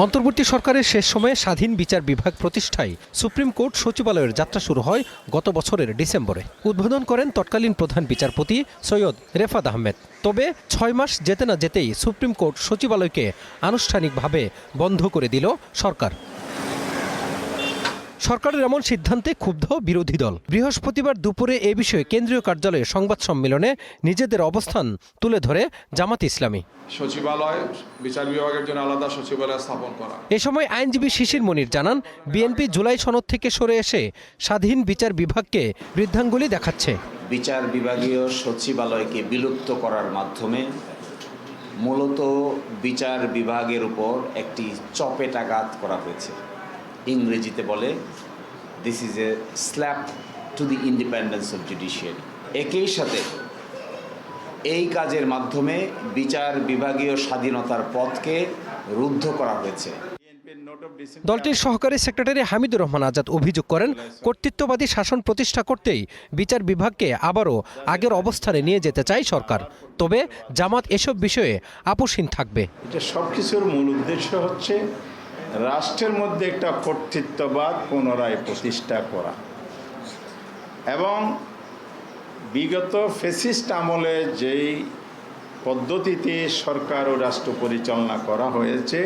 অন্তর্বর্তী সরকারের শেষ সময়ে স্বাধীন বিচার বিভাগ প্রতিষ্ঠায় সুপ্রিম কোর্ট সচিবালয়ের যাত্রা শুরু হয় গত বছরের ডিসেম্বরে। উদ্বোধন করেন তৎকালীন প্রধান বিচারপতি সৈয়দ রেফাত আহমেদ। তবে ৬ মাস যেতে না যেতেই সুপ্রিম কোর্ট সচিবালয়কে আনুষ্ঠানিকভাবে বন্ধ করে দিল সরকার। সরকারের এমন সিদ্ধান্তে ক্ষুব্ধ বিরোধী দল। বৃহস্পতিবার দুপুরে এ বিষয়ে কেন্দ্রীয় কার্যালয়ে সংবাদ সম্মেলনে নিজেদের অবস্থান তুলে ধরে জামাত ইসলামী। সচিবালয় বিচার বিভাগের জন্য আলাদা সচিবালয় স্থাপন করা। এ সময় আইনজীবী শিশির মনির জানান, বিএনপি জুলাই সনদ থেকে সরে এসে স্বাধীন বিচার বিভাগকে বৃদ্ধাঙ্গুলি দেখাচ্ছে। বিচার বিভাগীয় সচিবালয়কে বিলুপ্ত করার মাধ্যমে মূলত বিচার বিভাগের উপর একটি চপেটাঘাত করা হয়েছে। ইংরেজিতে বলে this is a slap to the independence of judiciary. একই সাথে এই কাজের মাধ্যমে বিচার বিভাগীয় স্বাধীনতার পথকে রুদ্ধ করা হয়েছে। দলটির সহকারী সেক্রেটারি হামিদুর রহমান আজাদ অভিযোগ করেন, কর্তৃত্ববাদী শাসন প্রতিষ্ঠা করতেই বিচার বিভাগকে আবারও আগের অবস্থানে নিয়ে যেতে চায় সরকার। তবে জামাত এসব বিষয়ে আপোষহীন থাকবে। এটা সবকিছুর মূল উদ্দেশ্য হচ্ছে রাষ্ট্রের মধ্যে একটা কর্তৃত্ববাদ পুনরায় প্রতিষ্ঠা করা এবং বিগত ফ্যাসিস্ট আমলে যেই পদ্ধতিতে সরকার ও রাষ্ট্র পরিচালনা করা হয়েছে,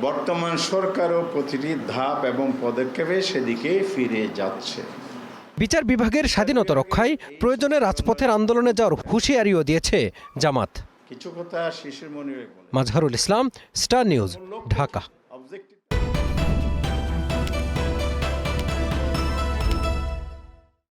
বর্তমান সরকারও প্রতিটি ধাপ এবং পদক্ষেপে সেদিকে ফিরে যাচ্ছে। বিচার বিভাগের স্বাধীনতা রক্ষায় প্রয়োজনে রাজপথের আন্দোলনে যাওয়ার হুঁশিয়ারিও দিয়েছে জামাত। কিছু কথা শিশির মনির। Mazharul Islam, star news, Dhaka.